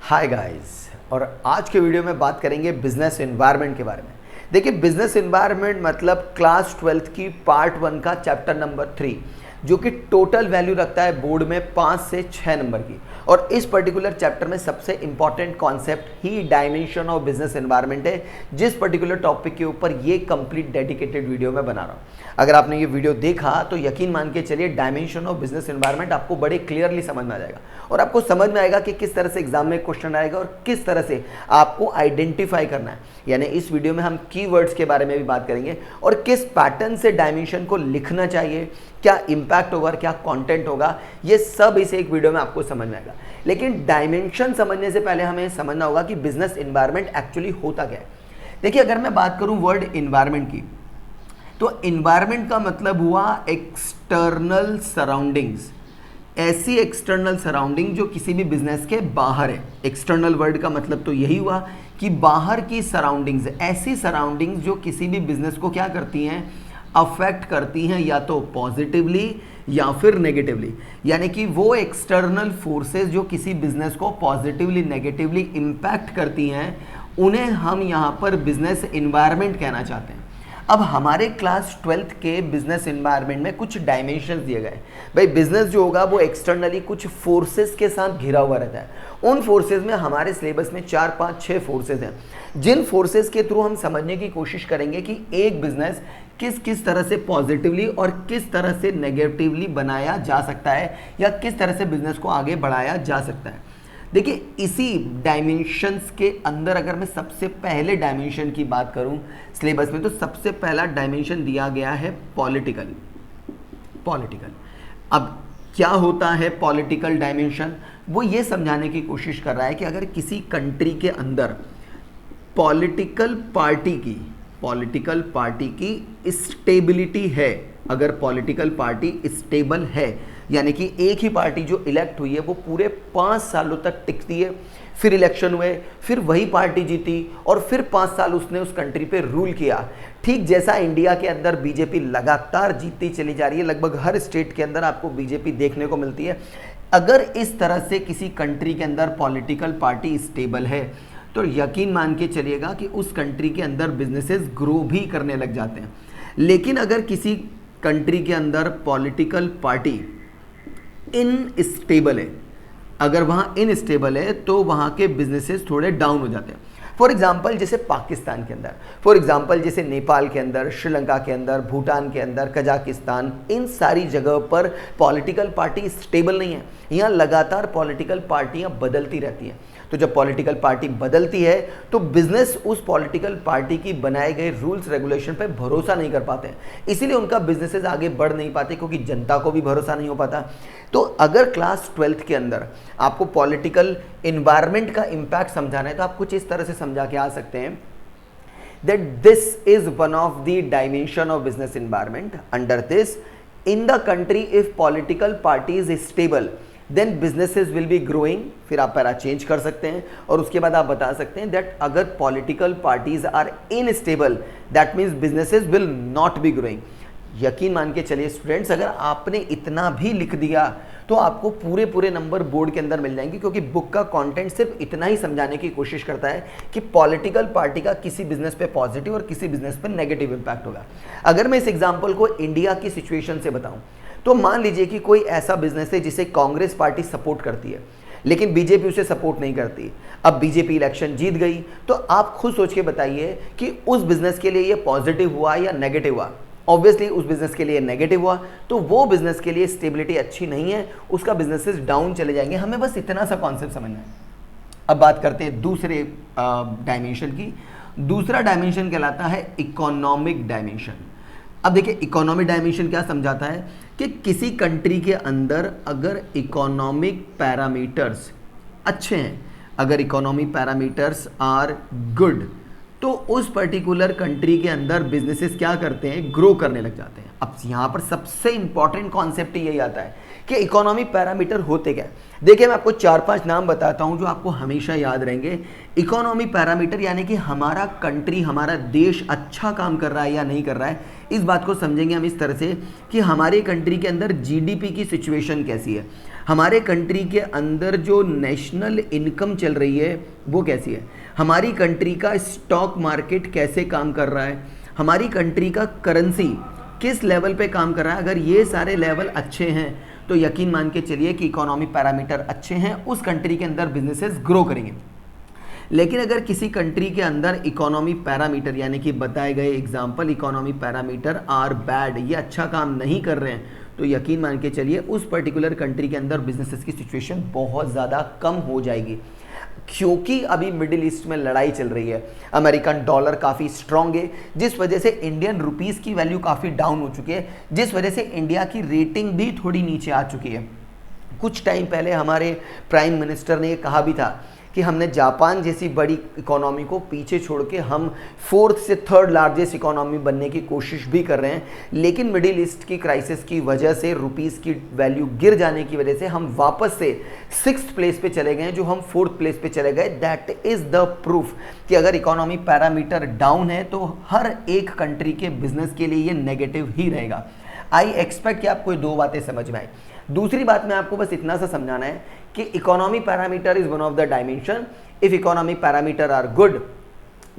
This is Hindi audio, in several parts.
Hi guys. और आज के वीडियो में बात करेंगे बिजनेस एनवायरनमेंट के बारे में। देखिए, बिजनेस एनवायरनमेंट मतलब क्लास 12th की पार्ट 1 का चैप्टर नंबर 3, जो कि टोटल वैल्यू रखता है बोर्ड में 5 से 6 नंबर की। और इस पर्टिकुलर चैप्टर में सबसे important concept he dimension of business environment है, जिस पर्टिकुलर टॉपिक के ऊपर ये कंप्लीट डेडिकेटेड वीडियो में बना रहा हूँ। अगर आपने ये वीडियो देखा तो यकीन मान के चलिए डायमेंशन ऑफ बिजनेस एनवायरनमेंट आपको बड़े क्लियरली समझ में आ जाएगा और आपको समझ में आएगा कि किस तरह से एग्जाम में क्वेश्चन आएगा और किस तरह से आपको आइडेंटिफाई करना है। यानी इस वीडियो में हम कीवर्ड्स के बारे में भी बात करेंगे और किस पैटर्न से डायमेंशन को लिखना चाहिए, क्या इंपैक्ट होगा, क्या कंटेंट होगा, ये सब इस एक वीडियो में आपको समझ में आएगा। लेकिन डायमेंशन समझने से पहले हमें समझना होगा कि बिजनेस एनवायरनमेंट एक्चुअली होता क्या है। देखिए, अगर मैं बात करूं वर्ड एनवायरनमेंट की, तो एनवायरनमेंट का मतलब हुआ एक्सटर्नल सराउंडिंग्स, ऐसी एक्सटर्नल सराउंडिंग जो किसी भी बिजनेस के बाहर है। एक्सटर्नल वर्ड का मतलब तो यही हुआ कि बाहर की सराउंडिंग्स, ऐसी सराउंडिंग्स जो किसी भी बिजनेस को क्या करती हैं, अफेक्ट करती हैं, या तो पॉजिटिवली या फिर नेगेटिवली। यानी कि वो एक्सटर्नल फोर्सेस जो किसी बिजनेस को पॉजिटिवली नेगेटिवली इम्पैक्ट करती हैं, उन्हें हम यहाँ पर बिजनेस एनवायरनमेंट कहना चाहते हैं। अब हमारे क्लास 12th के बिजनेस एनवायरनमेंट में कुछ डायमेंशंस दिए गए। भाई, बिजनेस जो होगा वो एक्सटर्नली कुछ फोर्सेस के साथ घिरा हुआ रहता है। उन फोर्सेस में हमारे सिलेबस में 4, 5, 6 फोर्सेस हैं, जिन फोर्सेस के थ्रू हम समझने की कोशिश करेंगे कि एक बिजनेस किस किस तरह से पॉजिटिवली और किस तरह से नेगेटिवली बनाया जा सकता है, या किस तरह से बिजनेस को आगे बढ़ाया जा सकता है। देखिए, इसी डायमेंशंस के अंदर अगर मैं सबसे पहले डायमेंशन की बात करूं सिलेबस में, तो सबसे पहला डायमेंशन दिया गया है पॉलिटिकल। अब क्या होता है पॉलिटिकल डायमेंशन? वो ये समझाने की कोशिश कर रहा है कि अगर किसी कंट्री के अंदर पॉलिटिकल पार्टी की स्टेबिलिटी है, अगर पॉलिटिकल पार्टी स्टेबल है, यानी कि एक ही पार्टी जो इलेक्ट हुई है वो पूरे 5 सालों तक टिकती है, फिर इलेक्शन हुए, फिर वही पार्टी जीती और फिर 5 साल उसने उस कंट्री पे रूल किया। ठीक जैसा इंडिया के अंदर बीजेपी लगातार जीतती चली जा रही है, लगभग हर स्टेट के अंदर आपको बीजेपी देखने को मिलती है। अगर इस तरह से किसी कंट्री के अंदर पॉलिटिकल पार्टी स्टेबल है, तो यकीन मान के चलिएगा कि उस कंट्री के अंदर बिजनेसेस ग्रो भी करने लग जाते हैं। लेकिन अगर किसी कंट्री के अंदर पॉलिटिकल पार्टी इनस्टेबल है, अगर वहाँ इनस्टेबल है, तो वहाँ के बिजनेसेस थोड़े डाउन हो जाते हैं। फॉर एग्जाम्पल जैसे पाकिस्तान के अंदर, फॉर एग्जाम्पल जैसे नेपाल के अंदर, श्रीलंका के अंदर, भूटान के अंदर, कजाकिस्तान, इन सारी जगह पर पॉलिटिकल पार्टी स्टेबल नहीं है। यहाँ लगातार पॉलिटिकल पार्टियाँ बदलती रहती हैं। तो जब पॉलिटिकल पार्टी बदलती है तो बिजनेस उस पॉलिटिकल पार्टी की बनाए गए रूल्स रेगुलेशन पे भरोसा नहीं कर पाते हैं, इसीलिए उनका बिजनेसेस आगे बढ़ नहीं पाते, क्योंकि जनता को भी भरोसा नहीं हो पाता। तो अगर क्लास 12th के अंदर आपको पॉलिटिकल एनवायरनमेंट का इम्पैक्ट समझाना है, तो आप कुछ इस तरह से समझा के आ सकते हैं that this is one of the dimension of business environment. Under this, in the country, if political party is stable, then businesses will be growing। फिर आप पैरा चेंज कर सकते हैं और उसके बाद आप बता सकते हैं that अगर political parties are unstable, that means businesses will not be growing। यकीन मान के चलिए स्टूडेंट्स, अगर आपने इतना भी लिख दिया तो आपको पूरे नंबर बोर्ड के अंदर मिल जाएंगे, क्योंकि बुक का कंटेंट सिर्फ इतना ही समझाने की कोशिश करता है कि पॉलिटिकल पार्टी का किसी बिजनेस पे पॉजिटिव और किसी बिजनेस पे नेगेटिव इंपैक्ट होगा। अगर मैं इस एग्जांपल को इंडिया की सिचुएशन से बताऊं, तो मान लीजिए कि कोई ऐसा बिजनेस है जिसे कांग्रेस पार्टी सपोर्ट करती है, लेकिन बीजेपी उसे सपोर्ट नहीं करती। अब बीजेपी इलेक्शन जीत गई, तो आप खुद सोच के बताइए कि उस बिजनेस के लिए ये पॉजिटिव हुआ या नेगेटिव हुआ। ऑब्वियसली उस बिजनेस के लिए नेगेटिव हुआ, तो वो बिजनेस के लिए स्टेबिलिटी अच्छी नहीं है, उसका बिजनेसेस डाउन चले जाएंगे। हमें बस इतना सा कॉन्सेप्ट समझना है। अब बात करते हैं दूसरे डायमेंशन की। दूसरा डायमेंशन कहलाता है इकोनॉमिक डायमेंशन। अब देखिए, इकोनॉमिक डायमेंशन क्या समझाता है कि किसी कंट्री के अंदर अगर इकोनॉमिक पैरामीटर्स अच्छे हैं, अगर इकोनॉमिक पैरामीटर्स आर गुड, तो उस पर्टिकुलर कंट्री के अंदर बिजनेसेस क्या करते हैं, ग्रो करने लग जाते हैं। अब यहाँ पर सबसे इंपॉर्टेंट कॉन्सेप्ट यही आता है कि इकोनॉमिक पैरामीटर होते क्या। देखिए, मैं आपको 4-5 नाम बताता हूँ जो आपको हमेशा याद रहेंगे। इकोनॉमिक पैरामीटर यानी कि हमारा कंट्री, हमारा देश अच्छा काम कर रहा है या नहीं कर रहा है। इस बात को समझेंगे हम इस तरह से कि हमारी कंट्री के अंदर जीडीपी की सिचुएशन कैसी है, हमारे कंट्री के अंदर जो नेशनल इनकम चल रही है वो कैसी है, हमारी कंट्री का स्टॉक मार्केट कैसे काम कर रहा है, हमारी कंट्री का करेंसी किस लेवल पे काम कर रहा है। अगर ये सारे लेवल अच्छे हैं तो यकीन मान के चलिए कि इकोनॉमी पैरामीटर अच्छे हैं, उस कंट्री के अंदर बिजनेसेस ग्रो करेंगे। लेकिन अगर किसी कंट्री के अंदर इकोनॉमी पैरामीटर यानी कि बताए गए example economy parameter are bad, ये अच्छा काम नहीं कर रहे हैं, तो यकीन मान के चलिए उस पर्टिकुलर कंट्री के अंदर बिजनेसेस की सिचुएशन बहुत ज़्यादा कम हो जाएगी। क्योंकि अभी मिडिल ईस्ट में लड़ाई चल रही है, अमेरिकन डॉलर काफ़ी स्ट्रांग है, जिस वजह से इंडियन रुपीस की वैल्यू काफ़ी डाउन हो चुकी है, जिस वजह से इंडिया की रेटिंग भी थोड़ी नीचे आ चुकी है। कुछ टाइम पहले हमारे प्राइम मिनिस्टर ने ये कहा भी था कि हमने जापान जैसी बड़ी इकोनॉमी को पीछे छोड़ के हम 4th से 3rd लार्जेस्ट इकोनॉमी बनने की कोशिश भी कर रहे हैं, लेकिन मिडिल ईस्ट की क्राइसिस की वजह से रुपीस की वैल्यू गिर जाने की वजह से हम वापस से 6th प्लेस पे चले गए, जो हम 4th प्लेस पे चले गए। दैट इज द प्रूफ कि अगर इकोनॉमी पैरामीटर डाउन है तो हर एक कंट्री के बिजनेस के लिए ये नेगेटिव ही रहेगा। आई एक्सपेक्ट कि आपको 2 बातें समझ में आई। दूसरी बात में आपको बस इतना सा समझाना है कि economy parameter is one of the dimension. If economy parameter are good,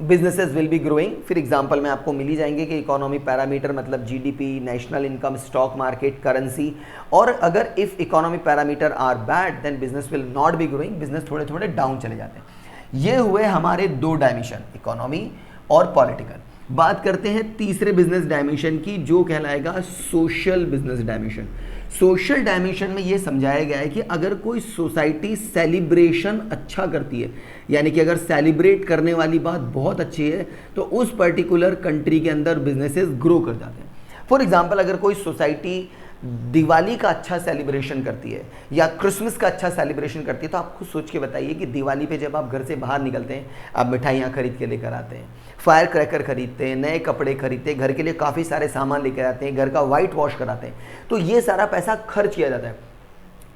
businesses will be growing. फिर एग्जांपल में आपको मिल ही जाएंगे कि इकोनॉमी पैरामीटर मतलब GDP, national income, stock market, currency. और अगर if economy parameter are bad then business will not be growing, business थोड़े थोड़े डाउन चले जाते हैं। ये हुए हमारे 2 डायमेंशन, इकोनॉमी और पॉलिटिकल। बात करते हैं तीसरे बिजनेस डायमेंशन की, जो कहलाएगा social business dimension. Social dimension में ये समझाया गया है कि अगर कोई सोसाइटी सेलिब्रेशन अच्छा करती है, यानी कि अगर सेलिब्रेट करने वाली बात बहुत अच्छी है, तो उस पर्टिकुलर कंट्री के अंदर बिजनेसेस ग्रो कर जाते हैं। फॉर एग्जांपल, अगर कोई सोसाइटी दिवाली का अच्छा सेलिब्रेशन करती है या क्रिसमस का अच्छा सेलिब्रेशन करती है, तो आप खुद सोच के बताइए कि दिवाली पे जब आप घर से बाहर निकलते हैं, आप मिठाइयाँ खरीद के लेकर आते हैं, फायर क्रैकर खरीदते हैं, नए कपड़े खरीदते हैं, घर के लिए काफ़ी सारे सामान लेकर आते हैं, घर का वाइट वॉश कराते हैं, तो ये सारा पैसा खर्च किया जाता है।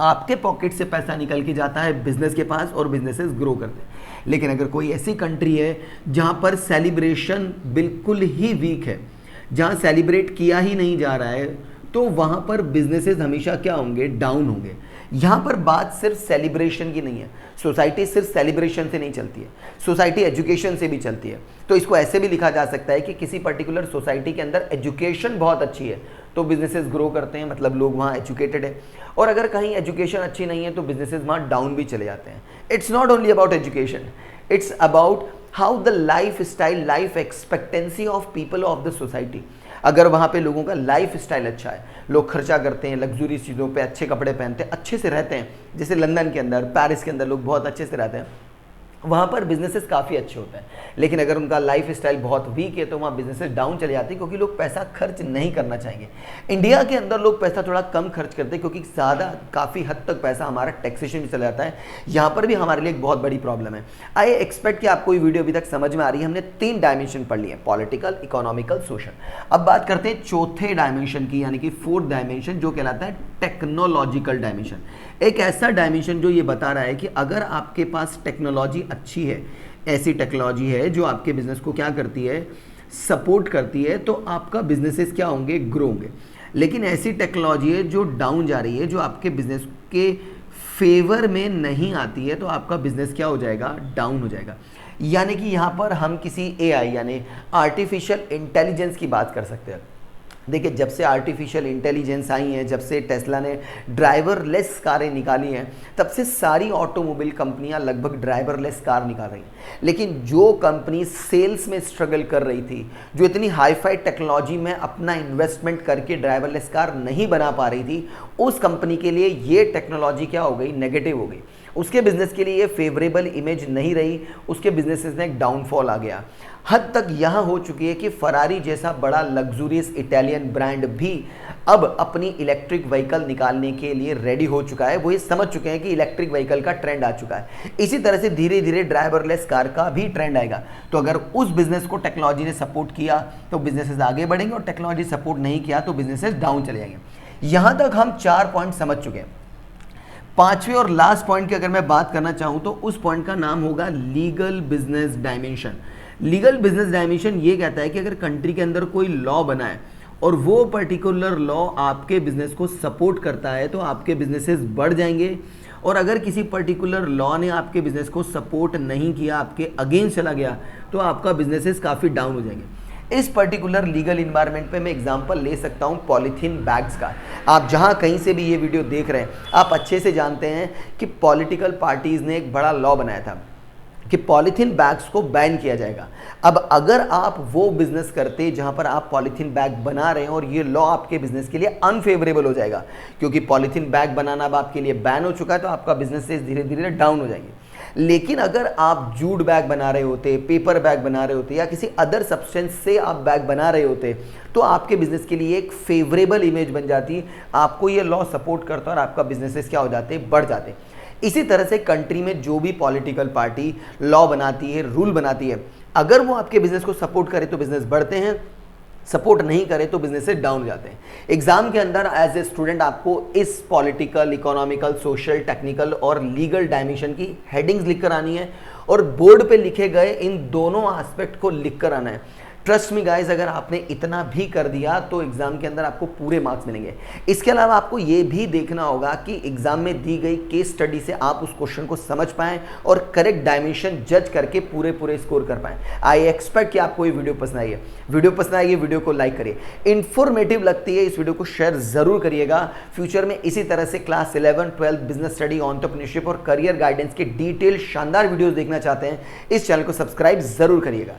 आपके पॉकेट से पैसा निकल के जाता है बिजनेस के पास और बिजनेसेस ग्रो करते हैं। लेकिन अगर कोई ऐसी कंट्री है जहाँ पर सेलिब्रेशन बिल्कुल ही वीक है, जहाँ सेलिब्रेट किया ही नहीं जा रहा है, तो वहाँ पर बिजनेसेस हमेशा क्या होंगे, डाउन होंगे। यहाँ पर बात सिर्फ सेलिब्रेशन की नहीं है, सोसाइटी सिर्फ सेलिब्रेशन से नहीं चलती है, सोसाइटी एजुकेशन से भी चलती है। तो इसको ऐसे भी लिखा जा सकता है कि किसी पर्टिकुलर सोसाइटी के अंदर एजुकेशन बहुत अच्छी है तो बिजनेसेस ग्रो करते हैं, मतलब लोग वहाँ एजुकेटेड है। और अगर कहीं एजुकेशन अच्छी नहीं है तो बिजनेसेस वहाँ डाउन भी चले जाते हैं। It's not only about education, it's about how the life style, life expectancy of people of the society. अगर वहाँ पे लोगों का लाइफ स्टाइल अच्छा है, लोग खर्चा करते हैं, लग्जरी चीज़ों पे अच्छे कपड़े पहनते हैं, अच्छे से रहते हैं, जैसे लंदन के अंदर, पेरिस के अंदर लोग बहुत अच्छे से रहते हैं, वहाँ पर बिजनेसेस काफ़ी अच्छे होते हैं। लेकिन अगर उनका लाइफ स्टाइल बहुत वीक है तो वहाँ बिजनेसेस डाउन चले जाते हैं, क्योंकि लोग पैसा खर्च नहीं करना चाहेंगे। इंडिया के अंदर लोग पैसा थोड़ा कम खर्च करते हैं, क्योंकि ज़्यादा काफ़ी हद तक पैसा हमारा टैक्सेशन में चला जाता है। यहाँ पर भी हमारे लिए एक बहुत बड़ी प्रॉब्लम है। आई एक्सपेक्ट कि आपको ये वीडियो अभी तक समझ में आ रही है। हमने 3 डायमेंशन पढ़ लिए, पॉलिटिकल, इकोनॉमिकल, सोशल। अब बात करते हैं चौथे डायमेंशन की, यानी कि 4th डायमेंशन, जो कहलाता है टेक्नोलॉजिकल डायमेंशन। एक ऐसा डायमेंशन जो ये बता रहा है कि अगर आपके पास टेक्नोलॉजी अच्छी है, ऐसी टेक्नोलॉजी है जो आपके बिजनेस को क्या करती है, सपोर्ट करती है, तो आपका बिजनेसेस क्या होंगे, ग्रो होंगे। लेकिन ऐसी टेक्नोलॉजी है जो डाउन जा रही है, जो आपके बिजनेस के फेवर में नहीं आती है, तो आपका बिजनेस क्या हो जाएगा, डाउन हो जाएगा। यानी कि यहाँ पर हम किसी एआई यानी आर्टिफिशियल इंटेलिजेंस की बात कर सकते हैं। देखिए, जब से आर्टिफिशियल इंटेलिजेंस आई है, जब से टेस्ला ने ड्राइवरलेस कारें निकाली हैं, तब से सारी ऑटोमोबाइल कंपनियां लगभग ड्राइवरलेस कार निकाल रही हैं। लेकिन जो कंपनी सेल्स में स्ट्रगल कर रही थी, जो इतनी हाईफाई टेक्नोलॉजी में अपना इन्वेस्टमेंट करके ड्राइवरलेस कार नहीं बना पा रही थी, उस कंपनी के लिए ये टेक्नोलॉजी क्या हो गई, नेगेटिव हो गई। उसके बिजनेस के लिए ये फेवरेबल इमेज नहीं रही, उसके बिजनेसेस में एक डाउनफॉल आ गया। हद तक यहाँ हो चुकी है कि फरारी जैसा बड़ा लग्जूरियस इटालियन ब्रांड भी अब अपनी इलेक्ट्रिक व्हीकल निकालने के लिए रेडी हो चुका है। वो ये समझ चुके हैं कि इलेक्ट्रिक व्हीकल का ट्रेंड आ चुका है। इसी तरह से धीरे धीरे ड्राइवरलेस कार का भी ट्रेंड आएगा। तो अगर उस बिजनेस को टेक्नोलॉजी ने सपोर्ट किया तो बिजनेसेस आगे बढ़ेंगे, और टेक्नोलॉजी सपोर्ट नहीं किया तो बिजनेसेस डाउन चले जाएंगे। यहाँ तक हम 4 पॉइंट समझ चुके हैं। 5वें और लास्ट पॉइंट की अगर मैं बात करना चाहूँ तो उस पॉइंट का नाम होगा legal business dimension. Legal business dimension ये कहता है कि अगर कंट्री के अंदर कोई लॉ बना है और वो पर्टिकुलर लॉ आपके बिजनेस को सपोर्ट करता है तो आपके बिजनेसेस बढ़ जाएंगे। और अगर किसी पर्टिकुलर लॉ ने आपके बिजनेस को सपोर्ट नहीं किया, आपके अगेंस्ट चला गया, तो आपका बिजनेसेस काफ़ी डाउन हो जाएंगे। इस पर्टिकुलर लीगल इन्वायरमेंट पे मैं एग्जांपल ले सकता हूँ पॉलीथीन बैग्स का। आप जहाँ कहीं से भी ये वीडियो देख रहे हैं, आप अच्छे से जानते हैं कि पॉलिटिकल पार्टीज़ ने एक बड़ा लॉ बनाया था कि पॉलीथीन बैग्स को बैन किया जाएगा। अब अगर आप वो बिजनेस करते जहां पर आप पॉलीथीन बैग बना रहे हैं और ये लॉ आपके बिजनेस के लिए अनफेवरेबल हो जाएगा, क्योंकि पॉलीथीन बैग बनाना अब आपके लिए बैन हो चुका है, तो आपका बिजनेस धीरे धीरे डाउन हो जाएंगे। लेकिन अगर आप जूट बैग बना रहे होते, पेपर बैग बना रहे होते या किसी अदर सब्सटेंस से आप बैग बना रहे होते, तो आपके बिजनेस के लिए एक फेवरेबल इमेज बन जाती, आपको ये लॉ सपोर्ट करता और आपका बिजनेसेस क्या हो जाते, बढ़ जाते। इसी तरह से कंट्री में जो भी पॉलिटिकल पार्टी लॉ बनाती है, रूल बनाती है, अगर वो आपके बिजनेस को सपोर्ट करे तो बिजनेस बढ़ते हैं, सपोर्ट नहीं करे तो बिजनेसेस डाउन हो जाते हैं। एग्जाम के अंदर एज ए स्टूडेंट आपको इस पॉलिटिकल, इकोनॉमिकल, सोशल, टेक्निकल और लीगल डायमेंशन की हेडिंग्स लिख कर आनी है और बोर्ड पे लिखे गए इन दोनों एस्पेक्ट को लिख कर आना है। ट्रस्ट मी गाइज, अगर आपने इतना भी कर दिया तो एग्जाम के अंदर आपको पूरे मार्क्स मिलेंगे। इसके अलावा आपको ये भी देखना होगा कि एग्जाम में दी गई केस स्टडी से आप उस क्वेश्चन को समझ पाएं और करेक्ट डायमेंशन जज करके पूरे स्कोर कर पाएं। आई एक्सपेक्ट कि आपको ये वीडियो पसंद आई है। वीडियो पसंद आई है, वीडियो को लाइक करिए। इन्फॉर्मेटिव लगती है इस वीडियो को शेयर जरूर करिएगा। फ्यूचर में इसी तरह से क्लास 11, 12 बिजनेस स्टडी, एंटरप्रेन्योरशिप और करियर गाइडेंस के डिटेल शानदार वीडियोस देखना चाहते हैं, इस चैनल को सब्सक्राइब जरूर करिएगा।